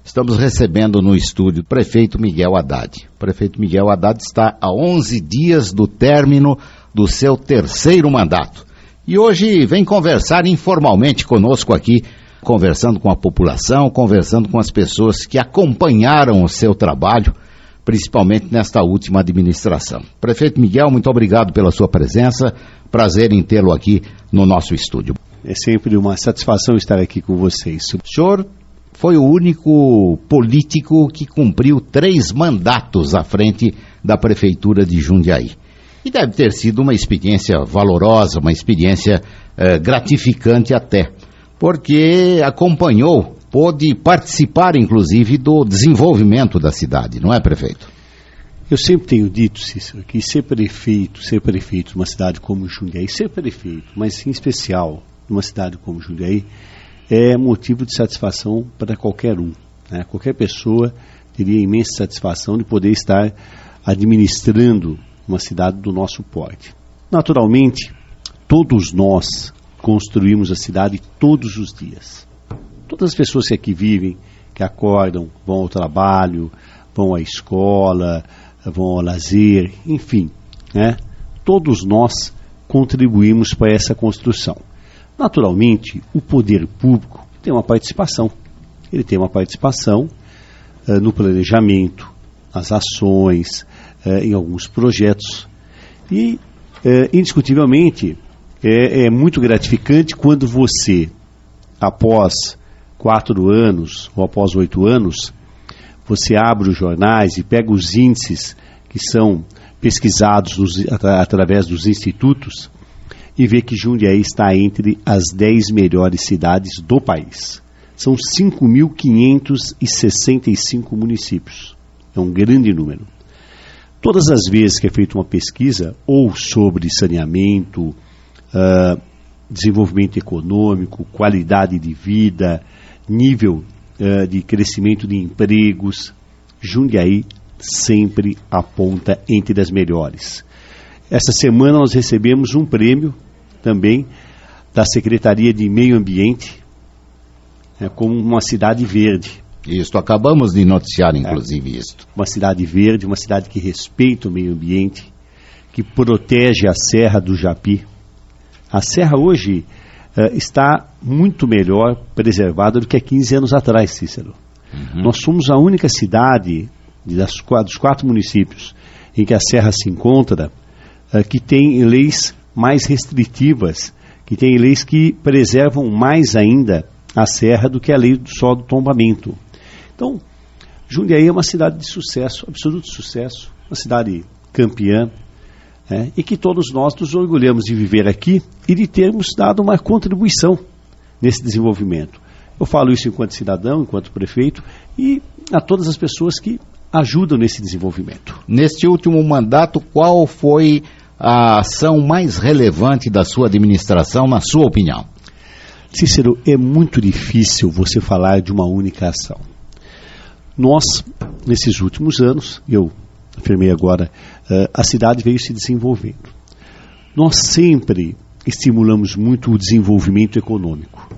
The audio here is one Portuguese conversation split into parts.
Estamos recebendo no estúdio o prefeito Miguel Haddad. O prefeito Miguel Haddad está a 11 dias do término do seu terceiro mandato. E hoje vem conversar informalmente conosco aqui, conversando com a população, conversando com as pessoas que acompanharam o seu trabalho, principalmente nesta última administração. Prefeito Miguel, muito obrigado pela sua presença. Prazer em tê-lo aqui no nosso estúdio. É sempre uma satisfação estar aqui com vocês. O senhor foi o único político que cumpriu 3 mandatos à frente da Prefeitura de Jundiaí. E deve ter sido uma experiência valorosa, uma experiência gratificante até, porque acompanhou, pôde participar inclusive do desenvolvimento da cidade, não é, prefeito? Eu sempre tenho dito, Cícero, que ser prefeito de uma cidade como Jundiaí, ser prefeito, mas em especial numa cidade como Jundiaí, é motivo de satisfação para qualquer um, né? Qualquer pessoa teria imensa satisfação de poder estar administrando uma cidade do nosso porte. Naturalmente, todos nós construímos a cidade todos os dias. Todas as pessoas que aqui vivem, que acordam, vão ao trabalho, vão à escola, vão ao lazer, enfim, né? Todos nós contribuímos para essa construção. Naturalmente, o poder público tem uma participação. Ele tem uma participação no planejamento, nas ações, em alguns projetos. E, indiscutivelmente, é muito gratificante quando você, após 4 anos ou após 8 anos, você abre os jornais e pega os índices que são pesquisados através dos institutos e vê que Jundiaí está entre as 10 melhores cidades do país. São 5.565 municípios. É um grande número. Todas as vezes que é feita uma pesquisa, ou sobre saneamento, desenvolvimento econômico, qualidade de vida, nível de crescimento de empregos, Jundiaí sempre aponta entre as melhores. Essa semana nós recebemos um prêmio também da Secretaria de Meio Ambiente, como uma cidade verde. Isso, acabamos de noticiar inclusive isso. Uma cidade verde, uma cidade que respeita o meio ambiente, que protege a Serra do Japi. A Serra hoje está muito melhor preservada do que há 15 anos atrás, Cícero. Nós somos a única cidade dos 4 municípios em que a Serra se encontra que tem leis mais restritivas, que tem leis que preservam mais ainda a serra do que a lei só do tombamento. Então, Jundiaí é uma cidade de sucesso, absoluto sucesso, uma cidade campeã, e que todos nós nos orgulhamos de viver aqui e de termos dado uma contribuição nesse desenvolvimento. Eu falo isso enquanto cidadão, enquanto prefeito, e a todas as pessoas que ajudam nesse desenvolvimento. Neste último mandato, qual foi a ação mais relevante da sua administração, na sua opinião? Cícero, é muito difícil você falar de uma única ação. Nós, nesses últimos anos, eu afirmei agora, a cidade veio se desenvolvendo. Nós sempre estimulamos muito o desenvolvimento econômico.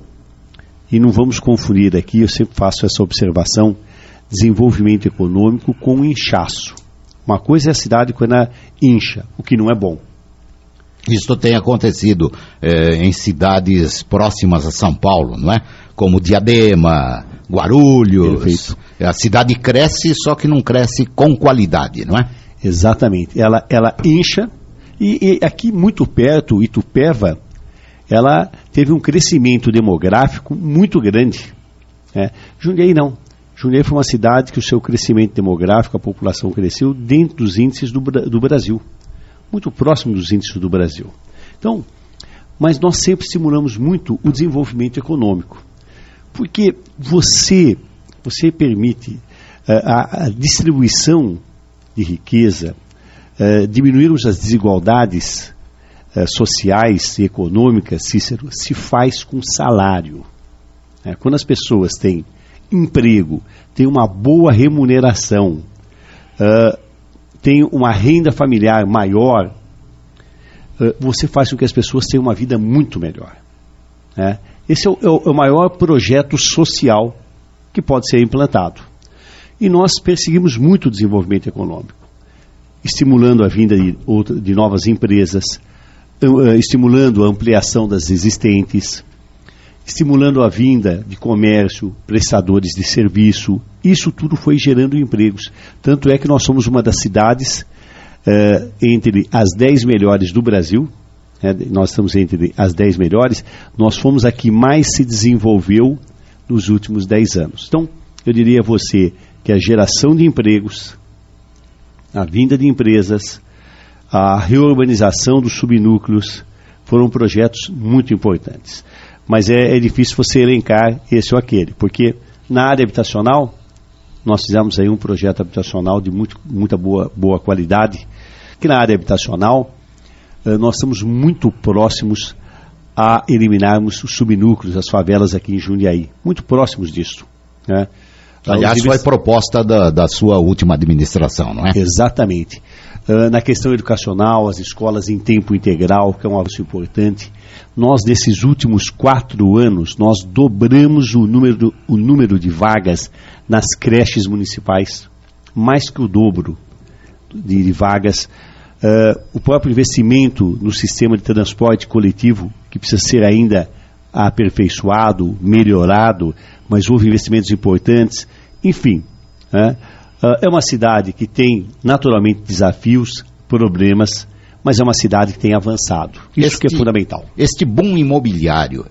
E não vamos confundir aqui, eu sempre faço essa observação, desenvolvimento econômico com inchaço. Uma coisa é a cidade quando ela incha, o que não é bom. Isso tem acontecido em cidades próximas a São Paulo, não é? Como Diadema, Guarulhos. Perfeito. A cidade cresce, só que não cresce com qualidade, não é? Exatamente. Ela incha e aqui muito perto, Itupeva, ela teve um crescimento demográfico muito grande. Jundiaí não. Jundiaí foi uma cidade que o seu crescimento demográfico, a população cresceu dentro dos índices do Brasil. Muito próximo dos índices do Brasil. Então, mas nós sempre estimulamos muito o desenvolvimento econômico. Porque você permite a distribuição de riqueza, diminuirmos as desigualdades sociais e econômicas, Cícero, se faz com salário. Quando as pessoas têm emprego, têm uma boa remuneração, têm uma renda familiar maior, você faz com que as pessoas tenham uma vida muito melhor. Esse é o maior projeto social que pode ser implantado. E nós perseguimos muito o desenvolvimento econômico, estimulando a vinda de novas empresas, estimulando a ampliação das existentes, estimulando a vinda de comércio, prestadores de serviço. Isso tudo foi gerando empregos. Tanto é que nós somos uma das cidades entre as 10 melhores do Brasil, nós estamos entre as 10 melhores, nós fomos a que mais se desenvolveu nos últimos 10 anos. Então, eu diria a você que a geração de empregos, a vinda de empresas, a reurbanização dos subnúcleos foram projetos muito importantes. Mas é difícil você elencar esse ou aquele, porque na área habitacional, nós fizemos aí um projeto habitacional de muita boa qualidade, que na área habitacional nós estamos muito próximos a eliminarmos os subnúcleos, as favelas aqui em Jundiaí, muito próximos disso, né? Aliás, foi proposta da sua última administração, não é? Exatamente. Na questão educacional, as escolas em tempo integral, que é um avanço importante. Nós, nesses últimos 4 anos, nós dobramos o número de vagas nas creches municipais, mais que o dobro de vagas. O próprio investimento no sistema de transporte coletivo, que precisa ser ainda aperfeiçoado, melhorado, mas houve investimentos importantes. Enfim, é uma cidade que tem naturalmente desafios, problemas, mas é uma cidade que tem avançado. Isso que é fundamental. Este boom imobiliário,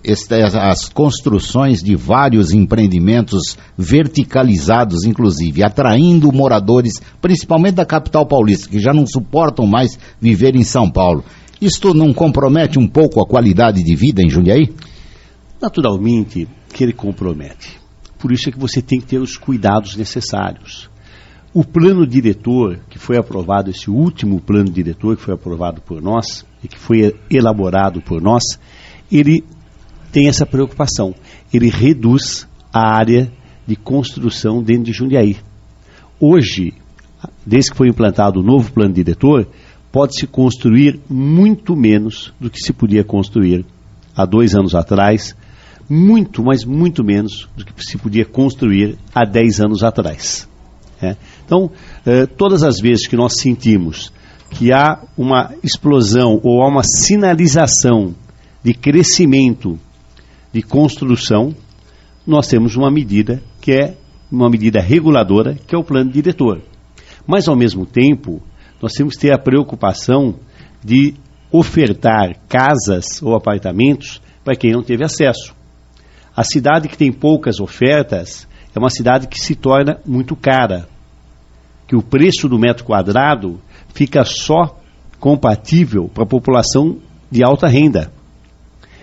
as construções de vários empreendimentos verticalizados, inclusive, atraindo moradores, principalmente da capital paulista, que já não suportam mais viver em São Paulo. Isto não compromete um pouco a qualidade de vida em Jundiaí? Naturalmente que ele compromete. Por isso é que você tem que ter os cuidados necessários. O plano diretor que foi aprovado, esse último plano diretor que foi aprovado por nós e que foi elaborado por nós, ele tem essa preocupação. Ele reduz a área de construção dentro de Jundiaí. Hoje, desde que foi implantado o novo plano diretor, pode-se construir muito menos do que se podia construir há 2 anos atrás, muito, mas muito menos do que se podia construir há 10 anos atrás. Então, todas as vezes que nós sentimos que há uma explosão ou há uma sinalização de crescimento, de construção, nós temos uma medida que é uma medida reguladora, que é o plano diretor. Mas, ao mesmo tempo, nós temos que ter a preocupação de ofertar casas ou apartamentos para quem não teve acesso. A cidade que tem poucas ofertas é uma cidade que se torna muito cara, que o preço do metro quadrado fica só compatível para a população de alta renda.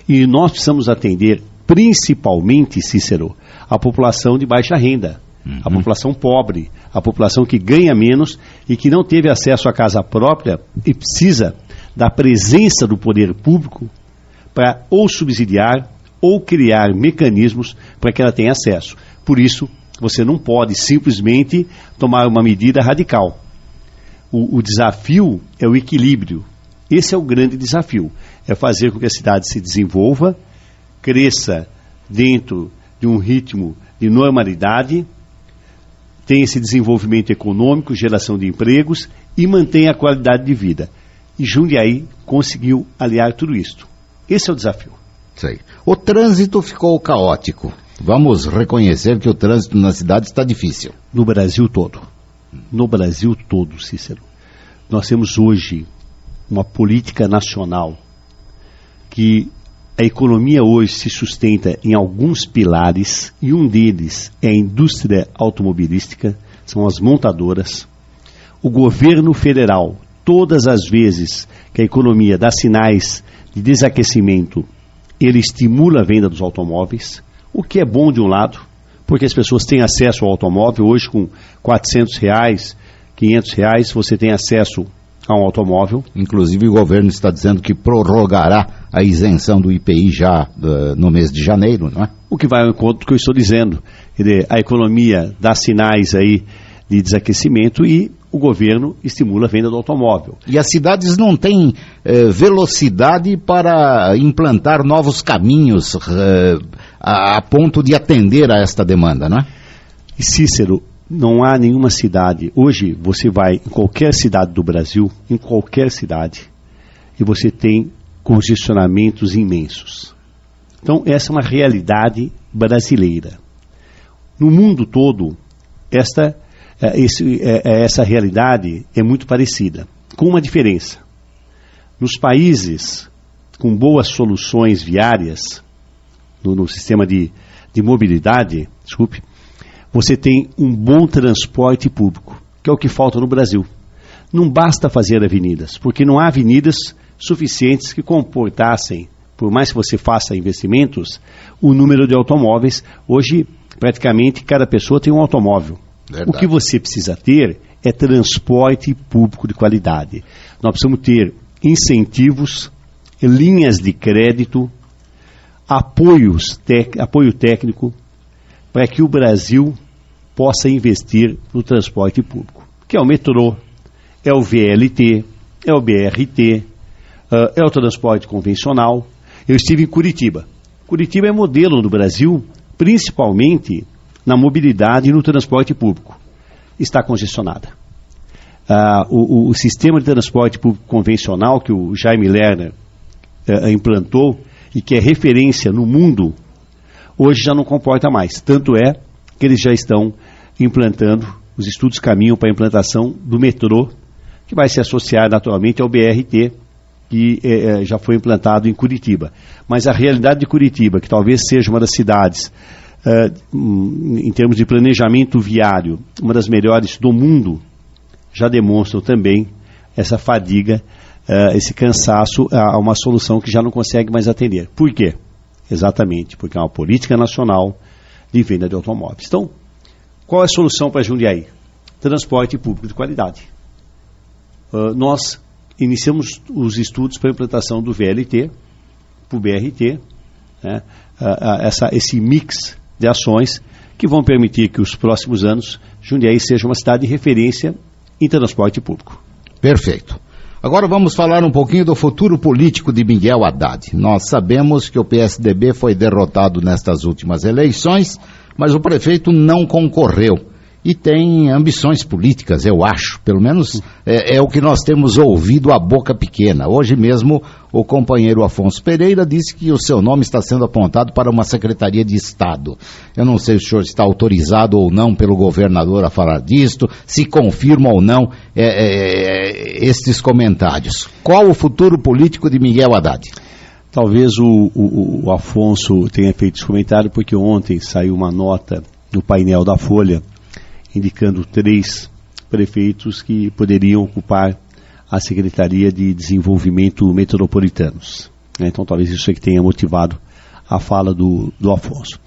E nós precisamos atender principalmente, Cícero, a população de baixa renda, a população pobre, a população que ganha menos e que não teve acesso à casa própria e precisa da presença do poder público para ou subsidiar ou criar mecanismos para que ela tenha acesso. Por isso, você não pode simplesmente tomar uma medida radical. O desafio é o equilíbrio. Esse é o grande desafio. É fazer com que a cidade se desenvolva, cresça dentro de um ritmo de normalidade, tenha esse desenvolvimento econômico, geração de empregos e mantenha a qualidade de vida. E Jundiaí conseguiu aliar tudo isto. Esse é o desafio. Sei. O trânsito ficou caótico. Vamos reconhecer que o trânsito na cidade está difícil. No Brasil todo. No Brasil todo, Cícero. Nós temos hoje uma política nacional que a economia hoje se sustenta em alguns pilares e um deles é a indústria automobilística, são as montadoras. O governo federal, todas as vezes que a economia dá sinais de desaquecimento, ele estimula a venda dos automóveis, o que é bom de um lado, porque as pessoas têm acesso ao automóvel. Hoje com R$400, R$500, você tem acesso a um automóvel. Inclusive o governo está dizendo que prorrogará a isenção do IPI já no mês de janeiro, não é? O que vai ao encontro do que eu estou dizendo. A economia dá sinais aí de desaquecimento e o governo estimula a venda do automóvel. E as cidades não têm velocidade para implantar novos caminhos a ponto de atender a esta demanda, não é? E Cícero, não há nenhuma cidade. Hoje você vai em qualquer cidade do Brasil, em qualquer cidade, e você tem congestionamentos imensos. Então essa é uma realidade brasileira. No mundo todo, essa realidade é muito parecida, com uma diferença. Nos países com boas soluções viárias, no sistema de mobilidade, você tem um bom transporte público, que é o que falta no Brasil. Não basta fazer avenidas, porque não há avenidas suficientes que comportassem, por mais que você faça investimentos, o número de automóveis. Hoje, praticamente, cada pessoa tem um automóvel. Verdade. O que você precisa ter é transporte público de qualidade. Nós precisamos ter incentivos, linhas de crédito, apoio técnico, para que o Brasil possa investir no transporte público, que é o metrô, é o VLT, é o BRT, é o transporte convencional. Eu estive em Curitiba. Curitiba é modelo no Brasil, principalmente na mobilidade e no transporte público. Está congestionada. O sistema de transporte público convencional que o Jaime Lerner implantou e que é referência no mundo, hoje já não comporta mais. Tanto é que eles já estão implantando, os estudos caminham para a implantação do metrô, que vai se associar naturalmente ao BRT, que já foi implantado em Curitiba. Mas a realidade de Curitiba, que talvez seja uma das cidades, em termos de planejamento viário, uma das melhores do mundo, já demonstram também essa fadiga, esse cansaço a uma solução que já não consegue mais atender. Por quê? Exatamente, porque é uma política nacional de venda de automóveis. Então, qual é a solução para Jundiaí? Transporte público de qualidade. Nós iniciamos os estudos para a implantação do VLT, para o BRT, né? Esse mix de ações que vão permitir que os próximos anos Jundiaí seja uma cidade de referência em transporte público. Perfeito. Agora vamos falar um pouquinho do futuro político de Miguel Haddad. Nós sabemos que o PSDB foi derrotado nestas últimas eleições, mas o prefeito não concorreu. E tem ambições políticas, eu acho. Pelo menos é o que nós temos ouvido a boca pequena. Hoje mesmo o companheiro Afonso Pereira disse que o seu nome está sendo apontado para uma Secretaria de Estado. Eu não sei se o senhor está autorizado ou não pelo governador a falar disto, se confirma ou não estes comentários. Qual o futuro político de Miguel Haddad? Talvez o Afonso tenha feito esse comentário porque ontem saiu uma nota no painel da Folha indicando 3 prefeitos que poderiam ocupar a Secretaria de Desenvolvimento Metropolitanos. Então talvez isso é que tenha motivado a fala do Afonso.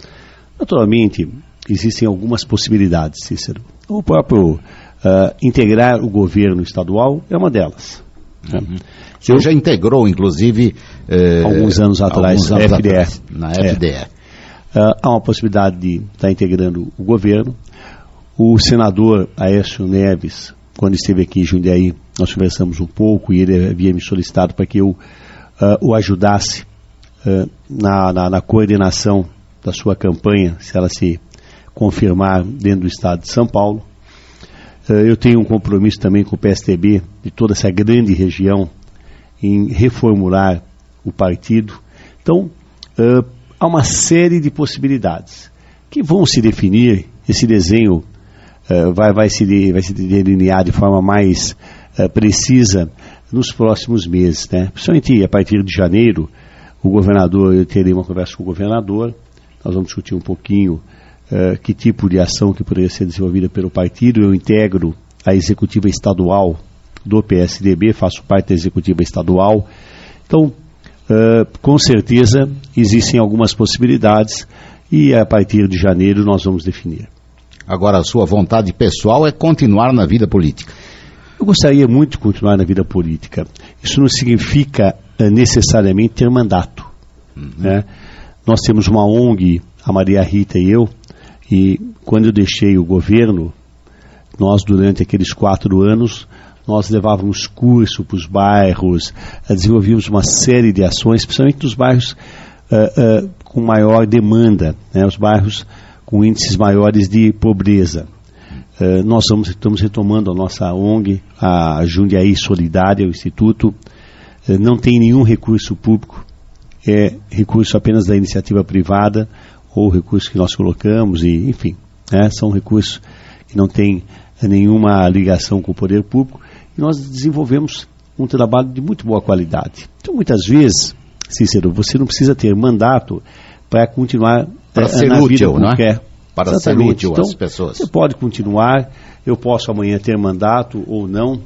Naturalmente, existem algumas possibilidades, Cícero. O próprio integrar o governo estadual é uma delas. Uhum. O senhor já integrou, inclusive, alguns anos atrás, na FDE. Há uma possibilidade de estar integrando o governo. O senador Aécio Neves, quando esteve aqui em Jundiaí, nós conversamos um pouco e ele havia me solicitado para que eu o ajudasse na coordenação da sua campanha, se ela se confirmar dentro do estado de São Paulo. Eu tenho um compromisso também com o PSDB de toda essa grande região em reformular o partido. Então, há uma série de possibilidades que vão se definir. Esse desenho vai se delinear de forma mais precisa nos próximos meses, né? Principalmente a partir de janeiro, eu terei uma conversa com o governador, nós vamos discutir um pouquinho que tipo de ação que poderia ser desenvolvida pelo partido. Eu integro a executiva estadual do PSDB, faço parte da executiva estadual, então com certeza existem algumas possibilidades e a partir de janeiro nós vamos definir. Agora, a sua vontade pessoal é continuar na vida política? Eu gostaria muito de continuar na vida política. Isso não significa necessariamente ter mandato. Né? Nós temos uma ONG, a Maria Rita e eu, e quando eu deixei o governo, nós durante aqueles 4 anos, nós levávamos curso para os bairros, desenvolvíamos uma série de ações, principalmente nos bairros com maior demanda, né? Os bairros com índices maiores de pobreza. Nós estamos retomando a nossa ONG, a Jundiaí Solidária, o Instituto. Não tem nenhum recurso público, é recurso apenas da iniciativa privada, ou recursos que nós colocamos, e, enfim, são recursos que não têm nenhuma ligação com o poder público, e nós desenvolvemos um trabalho de muito boa qualidade. Então, muitas vezes, Cícero, você não precisa ter mandato para continuar para ser na útil, vida, não é? Para Exatamente. ser útil então, às pessoas. Você pode continuar, eu posso amanhã ter mandato ou não,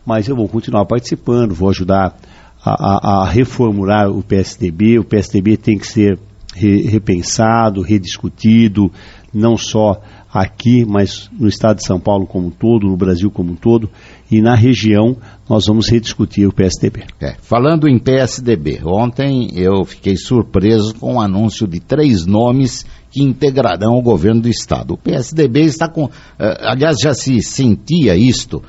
mas eu vou continuar participando, vou ajudar a reformular o PSDB. O PSDB tem que ser repensado, rediscutido, não só aqui, mas no estado de São Paulo como um todo, no Brasil como um todo, e na região nós vamos rediscutir o PSDB. Falando em PSDB, ontem eu fiquei surpreso com o anúncio de 3 nomes que integrarão o governo do estado. O PSDB está com, aliás, já se sentia isto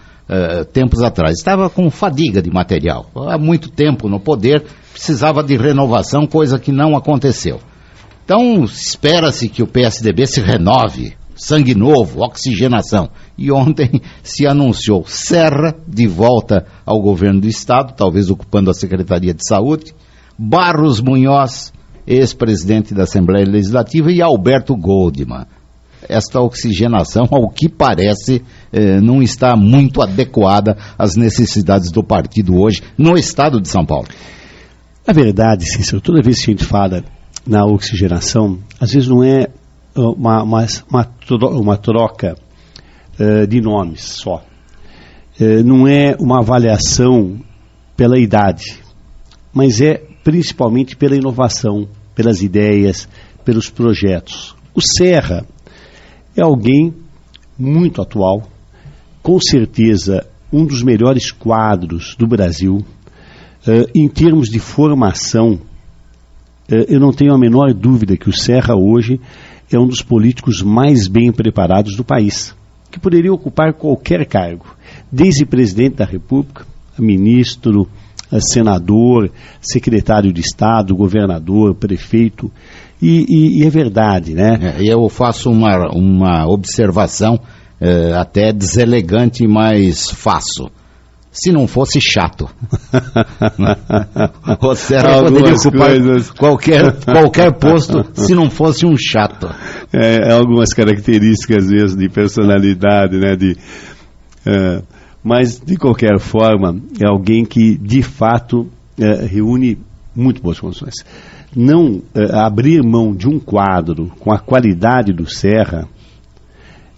tempos atrás, estava com fadiga de material, há muito tempo no poder, precisava de renovação, coisa que não aconteceu. Então, espera-se que o PSDB se renove, sangue novo, oxigenação. E ontem se anunciou Serra de volta ao governo do estado, talvez ocupando a Secretaria de Saúde, Barros Munhoz, ex-presidente da Assembleia Legislativa, e Alberto Goldman. Esta oxigenação, ao que parece, não está muito adequada às necessidades do partido hoje no estado de São Paulo. Na verdade, Cícero, toda vez que a gente fala na oxigenação, às vezes não é uma troca de nomes só. Não é uma avaliação pela idade, mas é principalmente pela inovação, pelas ideias, pelos projetos. O Serra é alguém muito atual, com certeza um dos melhores quadros do Brasil. Em termos de formação, eu não tenho a menor dúvida que o Serra hoje é um dos políticos mais bem preparados do país, que poderia ocupar qualquer cargo, desde presidente da República, ministro, senador, secretário de Estado, governador, prefeito, e é verdade, né? Eu faço uma observação até deselegante, mas faço. Se não fosse chato. O Serra poderia ocupar qualquer posto se não fosse um chato. Algumas características mesmo de personalidade, né? Mas, de qualquer forma, é alguém que, de fato, reúne muito boas condições. Não abrir mão de um quadro com a qualidade do Serra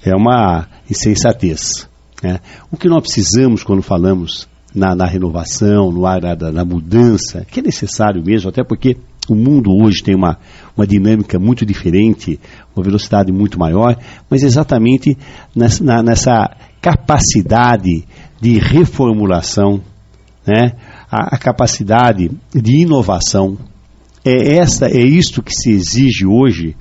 é uma insensatez. O que nós precisamos quando falamos na renovação, no ar da mudança, que é necessário mesmo, até porque o mundo hoje tem uma dinâmica muito diferente, uma velocidade muito maior, mas exatamente nessa capacidade de reformulação, né? A capacidade de inovação. É isto que se exige hoje,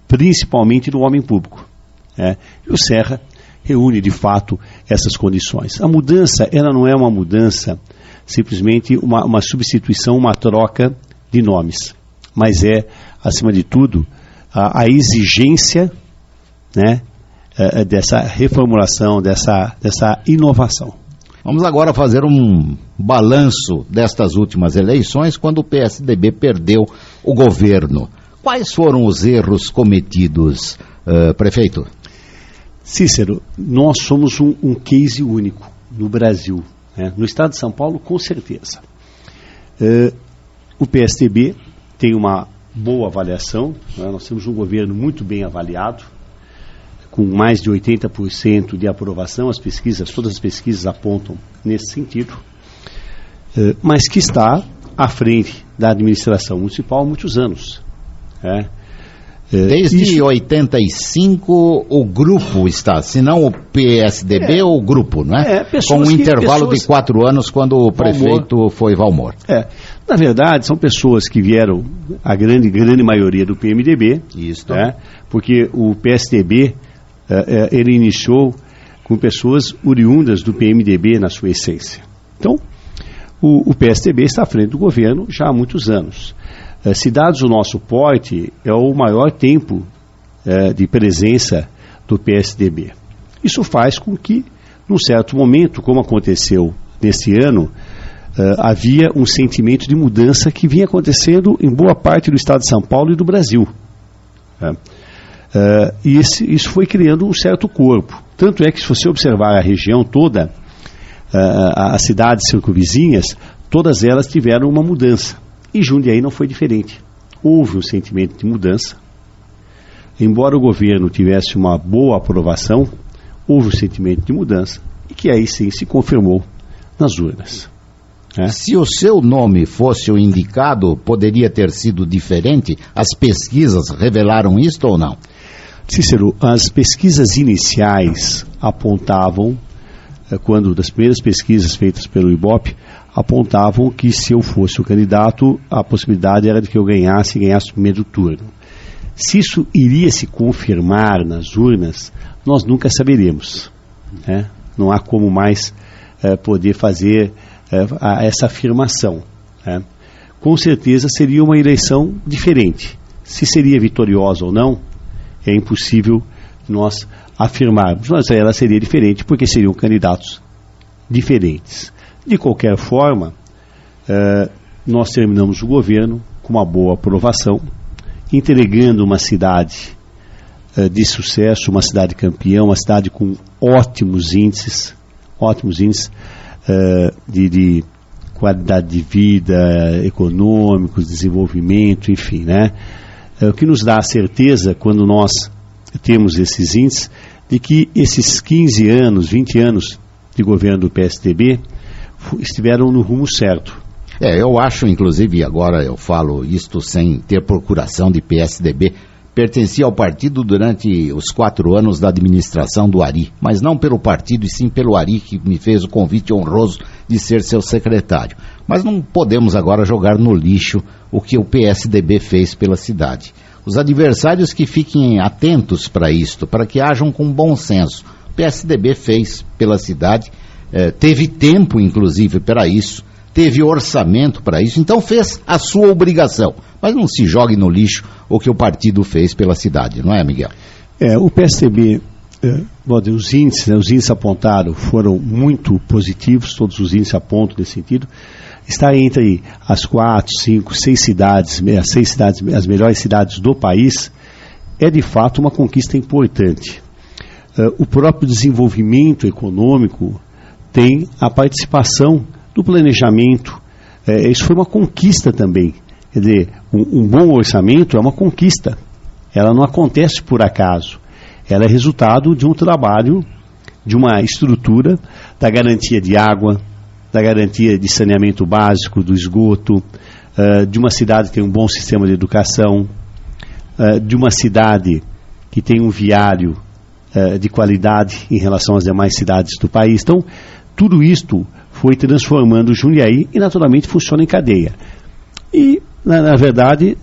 principalmente do homem público. E o Serra reúne, de fato, essas condições. A mudança, ela não é uma mudança, simplesmente uma substituição, uma troca de nomes, mas é, acima de tudo, a exigência, né, dessa reformulação, dessa inovação. Vamos agora fazer um balanço destas últimas eleições, quando o PSDB perdeu o governo. Quais foram os erros cometidos, prefeito? Cícero, nós somos um case único no Brasil, né? No estado de São Paulo, com certeza. O PSDB tem uma boa avaliação, né? Nós temos um governo muito bem avaliado, com mais de 80% de aprovação. Todas as pesquisas apontam nesse sentido, mas que está à frente da administração municipal há muitos anos. Desde 85 o grupo está, se não o PSDB ou o grupo, não é? Com um intervalo de 4 anos quando o prefeito foi Valmor. Na verdade, são pessoas que vieram, a grande maioria do PMDB, porque o PSDB ele iniciou com pessoas oriundas do PMDB na sua essência. Então, o PSDB está à frente do governo já há muitos anos. Se dados o nosso porte, é o maior tempo de presença do PSDB. Isso faz com que, num certo momento, como aconteceu nesse ano, havia um sentimento de mudança que vinha acontecendo em boa parte do estado de São Paulo e do Brasil. E isso foi criando um certo corpo. Tanto é que, se você observar a região toda, as cidades circunvizinhas, todas elas tiveram uma mudança. E Jundiaí não foi diferente. Houve um sentimento de mudança. Embora o governo tivesse uma boa aprovação, houve um sentimento de mudança e que aí sim se confirmou nas urnas. Se o seu nome fosse o indicado, poderia ter sido diferente? As pesquisas revelaram isto ou não? Cícero, as pesquisas iniciais apontavam, das primeiras pesquisas feitas pelo IBOP, apontavam que, se eu fosse o candidato, a possibilidade era de que eu ganhasse o primeiro turno. Se isso iria se confirmar nas urnas, nós nunca saberemos. Não há como mais poder fazer essa afirmação. Com certeza seria uma eleição diferente. Se seria vitoriosa ou não, é impossível nós afirmarmos, mas ela seria diferente porque seriam candidatos diferentes. De qualquer forma, nós terminamos o governo com uma boa aprovação, entregando uma cidade de sucesso, uma cidade campeã, uma cidade com ótimos índices de qualidade de vida, econômicos, desenvolvimento, enfim, o que nos dá a certeza, quando nós temos esses índices, de que esses 15 anos, 20 anos de governo do PSDB estiveram no rumo certo. Eu acho, inclusive, agora eu falo isto sem ter procuração de PSDB, pertencia ao partido durante os 4 anos da administração do Ari, mas não pelo partido e sim pelo Ari, que me fez o convite honroso de ser seu secretário. Mas não podemos agora jogar no lixo o que o PSDB fez pela cidade. Os adversários que fiquem atentos para isto, para que hajam com bom senso. O PSDB fez pela cidade, teve tempo, inclusive, para isso, teve orçamento para isso, então fez a sua obrigação. Mas não se jogue no lixo o que o partido fez pela cidade, não é, Miguel? O PSDB, os índices apontaram foram muito positivos, todos os índices apontam nesse sentido. Está entre as 4, 5, 6 cidades, as melhores cidades do país, é de fato uma conquista importante. O próprio desenvolvimento econômico tem a participação do planejamento. Isso foi uma conquista também. Quer dizer, um bom orçamento é uma conquista. Ela não acontece por acaso. Ela é resultado de um trabalho, de uma estrutura, da garantia de água, da garantia de saneamento básico, do esgoto, de uma cidade que tem um bom sistema de educação, de uma cidade que tem um viário de qualidade em relação às demais cidades do país. Então, tudo isto foi transformando Jundiaí e, naturalmente, funciona em cadeia. E, na verdade,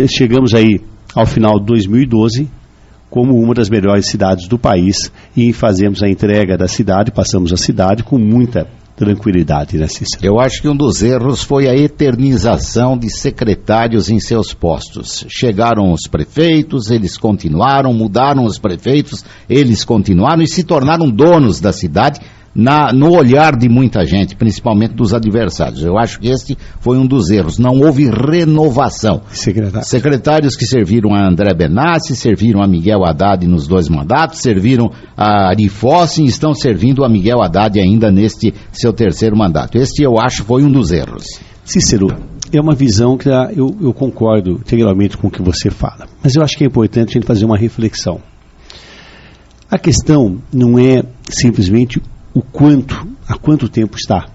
chegamos aí ao final de 2012 como uma das melhores cidades do país e fazemos a entrega da cidade, passamos a cidade com muita tranquilidade, né, Cícero? Eu acho que um dos erros foi a eternização de secretários em seus postos. Chegaram os prefeitos, eles continuaram, mudaram os prefeitos, eles continuaram e se tornaram donos da cidade no olhar de muita gente, principalmente dos adversários. Eu acho que este foi um dos erros. Não houve renovação. Secretários que serviram a André Benassi, serviram a Miguel Haddad nos 2 mandatos, serviram a Ari Fossin e estão servindo a Miguel Haddad ainda neste seu 3º mandato. Este, eu acho, foi um dos erros. Cícero, é uma visão que eu concordo integralmente com o que você fala, mas eu acho que é importante a gente fazer uma reflexão. A questão não é simplesmente há quanto tempo está.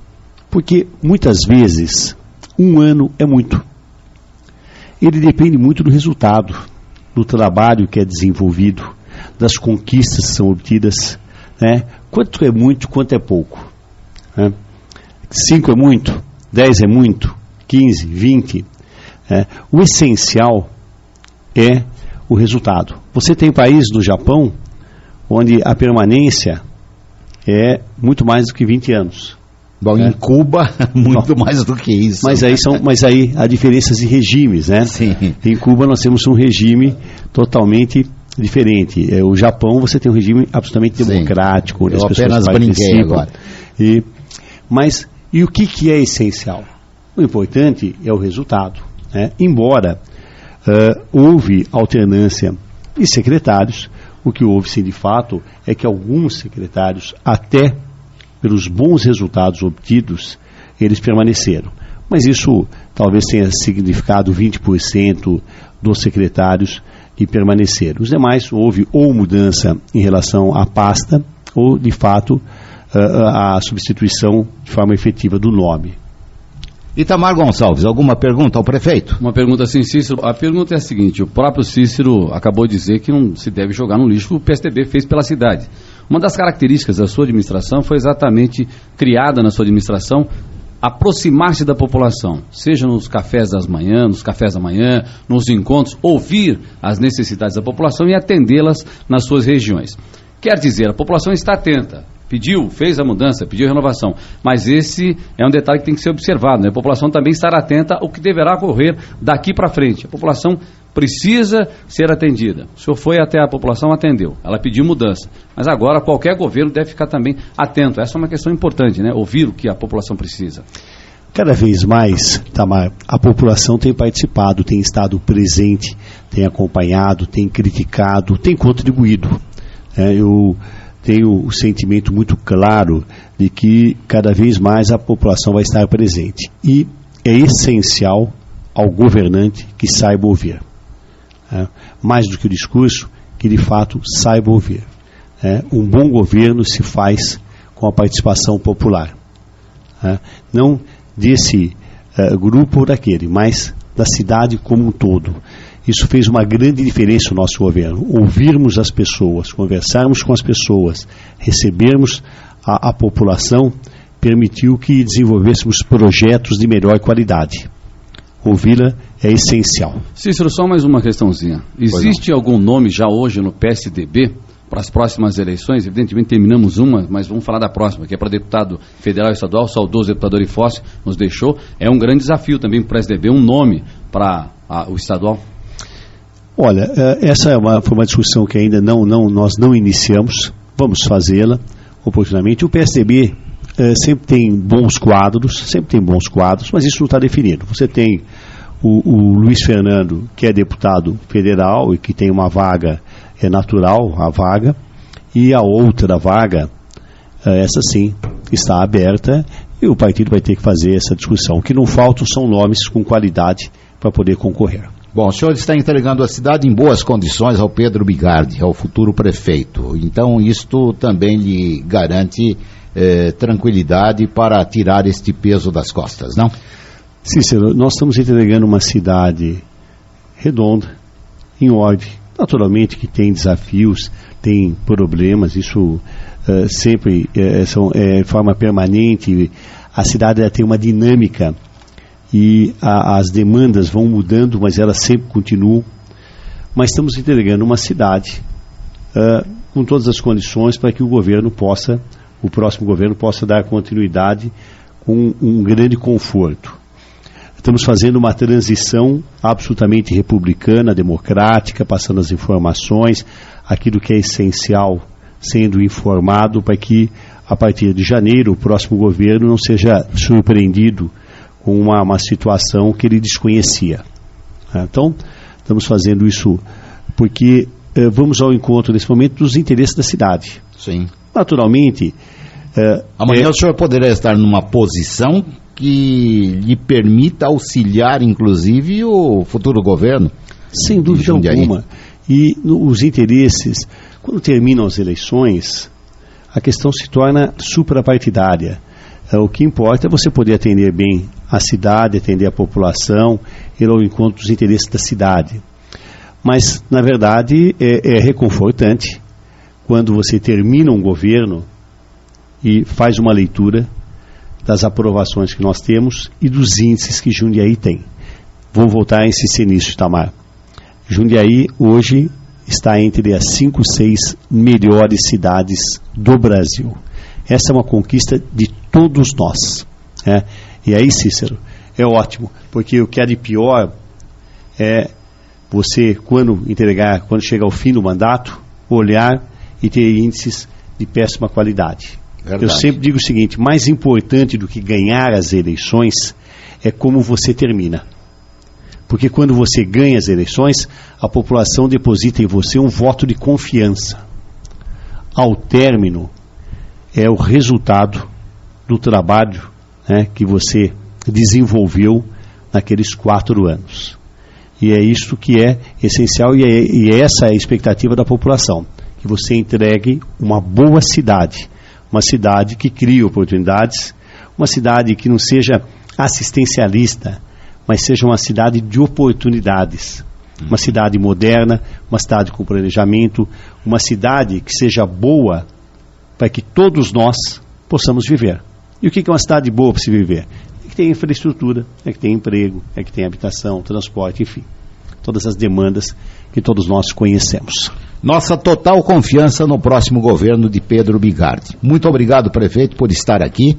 Porque, muitas vezes, 1 ano é muito. Ele depende muito do resultado, do trabalho que é desenvolvido, das conquistas que são obtidas. Quanto é muito, quanto é pouco. 5 é muito, 10 é muito, 15, 20. O essencial é o resultado. Você tem países no Japão onde a permanência é muito mais do que 20 anos. Bom, em Cuba, muito mais do que isso. Mas aí há diferenças de regimes, né? Sim. Em Cuba nós temos um regime totalmente diferente. O Japão, você tem um regime absolutamente democrático, onde as pessoas participam. Agora. Mas o que é essencial? O importante é o resultado, né? Embora houve alternância de secretários, o que houve, sim, de fato, é que alguns secretários, até pelos bons resultados obtidos, eles permaneceram. Mas isso talvez tenha significado 20% dos secretários que permaneceram. Os demais, houve ou mudança em relação à pasta, ou, de fato, a substituição de forma efetiva do nome. Itamar Gonçalves, alguma pergunta ao prefeito? Uma pergunta, sim, Cícero. A pergunta é a seguinte: o próprio Cícero acabou de dizer que não se deve jogar no lixo o que o PSDB fez pela cidade. Uma das características da sua administração foi exatamente criada na sua administração aproximar-se da população, seja nos cafés da manhã, nos encontros, ouvir as necessidades da população e atendê-las nas suas regiões. Quer dizer, a população está atenta. Pediu, fez a mudança, pediu a renovação, mas esse é um detalhe que tem que ser observado, né? A população também estará atenta ao que deverá ocorrer daqui para frente. A população precisa ser atendida. O senhor foi até a população, atendeu, ela pediu mudança, mas agora qualquer governo deve ficar também atento. Essa é uma questão importante, né? Ouvir o que a população precisa. Cada vez mais, Tamar, a população tem participado, tem estado presente, tem acompanhado, tem criticado, tem contribuído. Eu tenho o sentimento muito claro de que cada vez mais a população vai estar presente. E é essencial ao governante que saiba ouvir. Mais do que o discurso, que de fato saiba ouvir. Um bom governo se faz com a participação popular. Não desse grupo ou daquele, mas da cidade como um todo. Isso fez uma grande diferença no nosso governo. Ouvirmos as pessoas, conversarmos com as pessoas, recebermos a população, permitiu que desenvolvêssemos projetos de melhor qualidade. Ouvi-la é essencial. Cícero, só mais uma questãozinha. Existe algum nome já hoje no PSDB para as próximas eleições? Evidentemente terminamos uma, mas vamos falar da próxima, que é para deputado federal e estadual. O saudoso deputado Orifócio nos deixou. É um grande desafio também para o PSDB, um nome para o estadual. Olha, essa foi uma discussão que ainda nós não iniciamos, vamos fazê-la oportunamente. O PSDB sempre tem bons quadros, mas isso não está definido. Você tem o Luiz Fernando, que é deputado federal e que tem uma vaga, é natural a vaga, e a outra vaga, essa sim, está aberta e o partido vai ter que fazer essa discussão. O que não faltam são nomes com qualidade para poder concorrer. Bom, o senhor está entregando a cidade em boas condições ao Pedro Bigardi, ao futuro prefeito. Então, isto também lhe garante tranquilidade para tirar este peso das costas, não? Cícero, nós estamos entregando uma cidade redonda, em ordem. Naturalmente que tem desafios, tem problemas, isso sempre é de forma permanente. A cidade tem uma dinâmica e as demandas vão mudando, mas elas sempre continuam. Mas estamos entregando uma cidade com todas as condições para que o próximo governo possa dar continuidade com um grande conforto. Estamos fazendo uma transição absolutamente republicana, democrática, passando as informações, aquilo que é essencial sendo informado, para que a partir de janeiro o próximo governo não seja surpreendido com uma situação que ele desconhecia. Então, estamos fazendo isso porque vamos ao encontro, nesse momento, dos interesses da cidade. Sim. Naturalmente... Amanhã o senhor poderá estar numa posição que lhe permita auxiliar, inclusive, o futuro governo. Sem dúvida alguma. E os interesses, quando terminam as eleições, a questão se torna suprapartidária. O que importa é você poder atender bem a cidade, atender a população, ir ao encontro dos interesses da cidade. Mas, na verdade, é reconfortante quando você termina um governo e faz uma leitura das aprovações que nós temos e dos índices que Jundiaí tem. Vou voltar a insistir nisso, Itamar. Jundiaí hoje está entre as 5, 6 melhores cidades do Brasil. Essa é uma conquista de todos nós. E aí, Cícero, é ótimo, porque o que há de pior é você, quando chegar ao fim do mandato, olhar e ter índices de péssima qualidade. Verdade. Eu sempre digo o seguinte: mais importante do que ganhar as eleições é como você termina. Porque quando você ganha as eleições, a população deposita em você um voto de confiança. Ao término, é o resultado do trabalho, né, que você desenvolveu naqueles 4 anos. E é isso que é essencial, e essa é a expectativa da população, que você entregue uma boa cidade, uma cidade que crie oportunidades, uma cidade que não seja assistencialista, mas seja uma cidade de oportunidades, uma cidade moderna, uma cidade com planejamento, uma cidade que seja boa para que todos nós possamos viver. E o que é uma cidade boa para se viver? É que tem infraestrutura, é que tem emprego, é que tem habitação, transporte, enfim, todas as demandas que todos nós conhecemos. Nossa total confiança no próximo governo de Pedro Bigardi. Muito obrigado, prefeito, por estar aqui,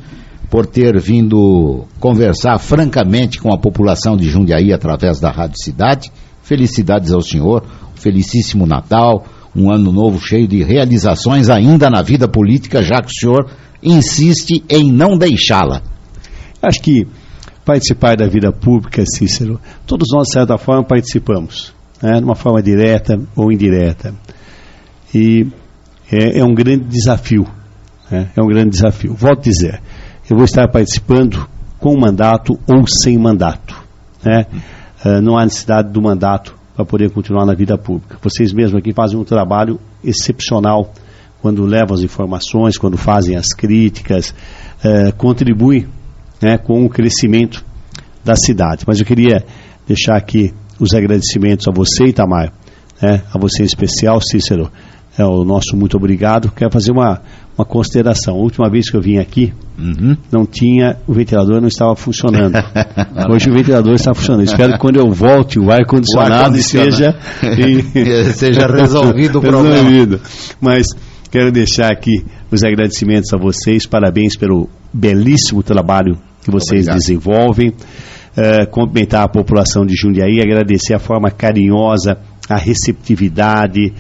por ter vindo conversar francamente com a população de Jundiaí através da Rádio Cidade. Felicidades ao senhor, felicíssimo Natal, um ano novo cheio de realizações ainda na vida política, já que o senhor insiste em não deixá-la. Acho que participar da vida pública, Cícero, todos nós de certa forma participamos, né, de uma forma direta ou indireta. E é um grande desafio, né, é um grande desafio. Volto a dizer, eu vou estar participando com mandato ou sem mandato, né? Não há necessidade do mandato para poder continuar na vida pública. Vocês mesmos aqui fazem um trabalho excepcional quando levam as informações, quando fazem as críticas, contribuem, né, com o crescimento da cidade. Mas eu queria deixar aqui os agradecimentos a você, Itamar, né, a você em especial, Cícero, o nosso muito obrigado. Quero fazer uma consideração. A última vez que eu vim aqui, o ventilador não estava funcionando. Hoje o ventilador está funcionando. Espero que quando eu volte o ar-condicionado seja resolvido o problema. Mas quero deixar aqui os agradecimentos a vocês. Parabéns pelo belíssimo trabalho que vocês desenvolvem. Cumprimentar a população de Jundiaí, agradecer a forma carinhosa, a receptividade,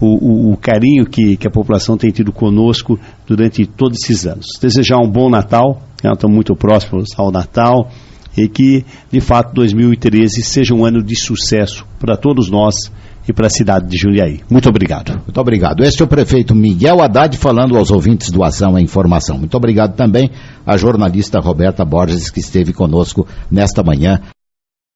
o carinho que a população tem tido conosco durante todos esses anos. Desejar um bom Natal, estamos muito próximos ao Natal, e que, de fato, 2013 seja um ano de sucesso para todos nós e para a cidade de Jundiaí. Muito obrigado. Muito obrigado. Este é o prefeito Miguel Haddad falando aos ouvintes do Ação à Informação. Muito obrigado também à jornalista Roberta Borges, que esteve conosco nesta manhã.